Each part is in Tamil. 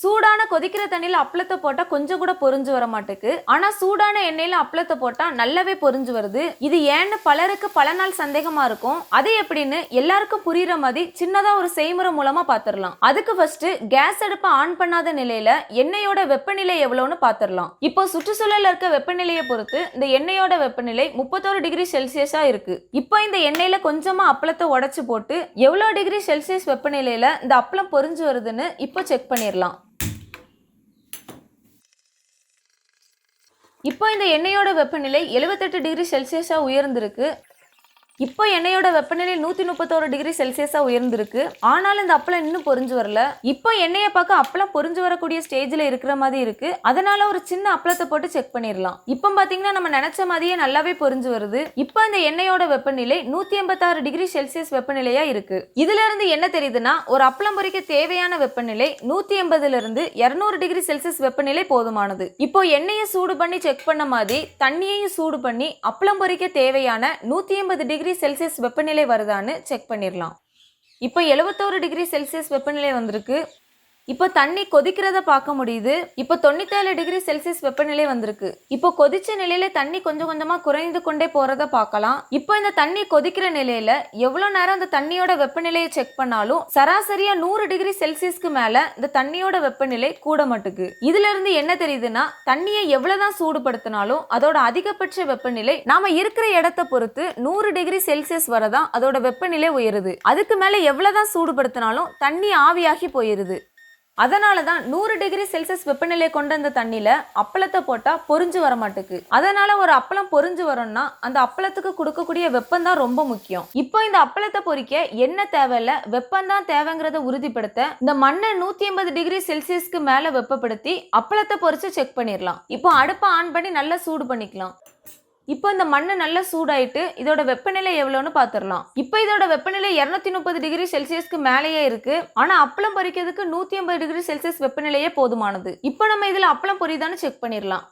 சூடான கொதிக்கிற தண்ணியில அப்பளத்தை போட்டா கொஞ்சம் கூட பொரிஞ்சு வர மாட்டேக்கு. ஆனா சூடான எண்ணெயில அப்பளத்தை போட்டா நல்லாவே பொரிஞ்சு வருது. இது ஏன்னு பலருக்கு பல நாள் சந்தேகமா இருக்கும். அது எப்படின்னு எல்லாருக்கும் புரியுற மாதிரி சின்னதா ஒரு செய்முறை மூலமா பாத்திரலாம். அதுக்கு ஃபர்ஸ்ட் கேஸ் அடுப்பை ஆன் பண்ணாத நிலையில எண்ணெயோட வெப்பநிலை எவ்வளவுன்னு பாத்திரலாம். இப்போ சுற்றுச்சூழல்ல இருக்க வெப்பநிலையை பொறுத்து இந்த எண்ணெயோட வெப்பநிலை 31 டிகிரி செல்சியஸா இருக்கு. இப்போ இந்த எண்ணெயில கொஞ்சமா அப்பளத்தை உடைச்சு போட்டு எவ்வளவு டிகிரி செல்சியஸ் வெப்பநிலையில இந்த அப்பளம் பொரிஞ்சு வருதுன்னு இப்போ செக் பண்ணிடலாம். இப்போ இந்த எண்ணெயோட வெப்பநிலை 78 டிகிரி செல்சியஸா உயர்ந்திருக்கு. இப்போ எண்ணெயோட வெப்பநிலை 131 டிகிரி செல்சியஸா உயர்ந்திருக்கு. ஆனாலும் இந்த அப்பளம் இன்னும் பொரிஞ்சு வரல. இப்போ எண்ணெயை பார்க்க அப்பளம் பொரிஞ்சு வரக்கூடிய ஸ்டேஜ்ல இருக்கிற மாதிரி இருக்கு. அதனால ஒரு சின்ன அப்பளத்தை போட்டு செக் பண்ணிடலாம். இப்போ பாத்தீங்கன்னா நம்ம நினைச்ச மாதிரியே நல்லாவே பொரிஞ்சு வருது. இப்போ இந்த எண்ணெயோட வெப்பநிலை 186 டிகிரி செல்சியஸ் வெப்பநிலையா இருக்கு. இதுல இருந்து என்ன தெரியுதுன்னா ஒரு அப்பளம் பொரிக்க தேவையான வெப்பநிலை 180 இருந்து 200 டிகிரி செல்சியஸ் வெப்பநிலை போதுமானது. இப்போ எண்ணெயை சூடு பண்ணி செக் பண்ண மாதிரி தண்ணியையும் சூடு பண்ணி அப்பளம் பொரிக்க தேவையான 180 டிகிரி செல்சியஸ் வெப்பநிலை வருதான்னு செக் பண்ணிடலாம். இப்போ 71 டிகிரி செல்சியஸ் வெப்பநிலை வந்திருக்கு. இப்போ தண்ணி கொதிக்கிறத பார்க்க முடியுது. இப்போ 97 டிகிரி செல்சியஸ் வெப்பநிலை வந்திருக்கு. இப்போ கொதிச்ச நிலையில தண்ணி கொஞ்சம் கொஞ்சமா குறைந்து கொண்டே போறத பார்க்கலாம். இப்போ இந்த தண்ணி கொதிக்கிற நிலையில எவ்வளவு நேரம் இந்த தண்ணியோட வெப்பநிலையை செக் பண்ணாலும் சராசரியா 100 டிகிரி செல்சியஸ்க்கு மேல இந்த தண்ணியோட வெப்பநிலை கூட மாட்டுக்கு. இதுல இருந்து என்ன தெரியுதுன்னா தண்ணியை எவ்வளவுதான் சூடுபடுத்தினாலும் அதோட அதிகபட்ச வெப்பநிலை நாம இருக்கிற இடத்தை பொறுத்து 100 டிகிரி செல்சியஸ் வரதான் அதோட வெப்பநிலை உயருது. அதுக்கு மேல எவ்வளவுதான் சூடுபடுத்தினாலும் தண்ணி ஆவியாகி போயிருது. அதனால தான் 100 டிகிரி செல்சியஸ் வெப்பநிலை கொண்ட இந்த தண்ணியில அப்பளத்தை போட்டா பொரிஞ்சு வர மாட்டுக்கு. அதனால ஒரு அப்பளம் பொரிஞ்சு வரும்னா அந்த அப்பளத்துக்கு கொடுக்கக்கூடிய வெப்பம் தான் ரொம்ப முக்கியம். இப்போ இந்த அப்பளத்தை பொரிக்க என்ன தேவையில்ல, வெப்பம் தான் தேவைங்கிறத உறுதிப்படுத்த இந்த மண்ணை 180 டிகிரி செல்சியஸ்க்கு மேல வெப்பப்படுத்தி அப்பளத்தை பொரிச்சு செக் பண்ணிடலாம். இப்போ அடுப்பை ஆன் பண்ணி நல்லா சூடு பண்ணிக்கலாம். இப்போ இந்த மண்ணு நல்லா சூடாயிட்டு இதோட வெப்பநிலை எவ்வளவுன்னு பாத்திரலாம். இப்போ இதோட வெப்பநிலை 230 டிகிரி செல்சியஸ்க்கு மேலேயே இருக்கு. ஆனா அப்பளம் பொரிக்கிறதுக்கு 180 டிகிரி செல்சியஸ் வெப்பநிலையே போதுமானது. இப்போ நம்ம இதுல அப்பளம் பொரியுதான்னு செக் பண்ணிடலாம்.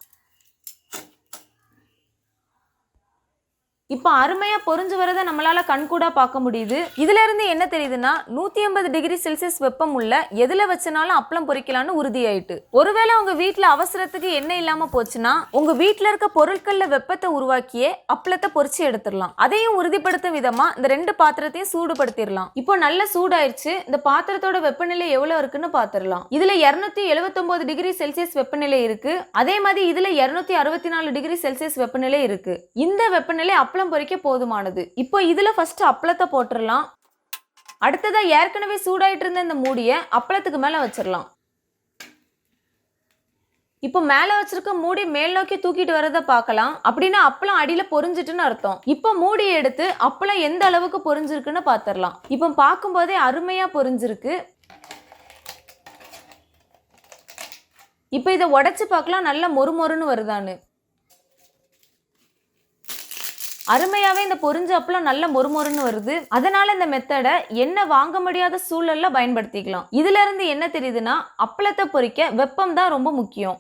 இப்போ அருமையா பொரிஞ்சு வரதை நம்மளால கண்கூடா பார்க்க முடியுது. இதுல இருந்து என்ன தெரியுதுன்னா 180 டிகிரி செல்சியஸ் வெப்பம் உள்ள எதுல வச்சனாலும் அப்பளம் பொரிக்கலாம்னு உறுதியாயிட்டு. ஒருவேளை உங்க வீட்டுல அவசரத்துக்கு எண்ணெய் இல்லாம போச்சுன்னா உங்க வீட்டுல இருக்க பொருட்கள்ல வெப்பத்தை உருவாக்கியே அப்பளத்தை பொரிச்சு எடுத்துடலாம். அதையும் உறுதிப்படுத்தும் விதமா இந்த ரெண்டு பாத்திரத்தையும் சூடுபடுத்திடலாம். இப்போ நல்ல சூடாயிருச்சு. இந்த பாத்திரத்தோட வெப்பநிலை எவ்வளவு இருக்குன்னு பாத்திரலாம். இதுல 279 டிகிரி செல்சியஸ் வெப்பநிலை இருக்கு. அதே மாதிரி இதுல 264 டிகிரி செல்சியஸ் வெப்பநிலை இருக்கு. இந்த வெப்பநிலை அப்பளம் பொரிக்க போதுமானது. இப்போ இதுல ஃபர்ஸ்ட் அப்பளத்தை போட்டுடலாம். அடுத்ததா ஏற்கனவே சூடாயிட்டு இருந்த இந்த மூடியை அப்பளத்துக்கு மேல வச்சிடலாம். இப்போ மேல வச்சிருக்க மூடி மேல் நோக்கி தூக்கிட்டு வரத பார்க்கலாம். அப்படின்னா அப்பளம் அடியில பொரிஞ்சிட்டுன்னு அர்த்தம். இப்போ மூடியை எடுத்து அப்பளம் எந்த அளவுக்கு பொரிஞ்சிருக்குன்னு பாத்திரலாம். இப்போ பார்க்கும் போதே அருமையா பொரிஞ்சிருக்கு. இப்போ இதை உடைச்சு பார்க்கலாம் நல்ல மொறுமொறுன்னு வருதான்னு. அருமையாவே இந்த பொரிஞ்ச அப்பளம் நல்ல மொறுமொறுன்னு வருது. அதனால இந்த மெத்தடை எண்ணெய் வாங்க முடியாத சூழல்ல பயன்படுத்திக்கலாம். இதுல இருந்து என்ன தெரியுதுன்னா அப்பளத்தை பொரிக்க வெப்பம் தான் ரொம்ப முக்கியம்.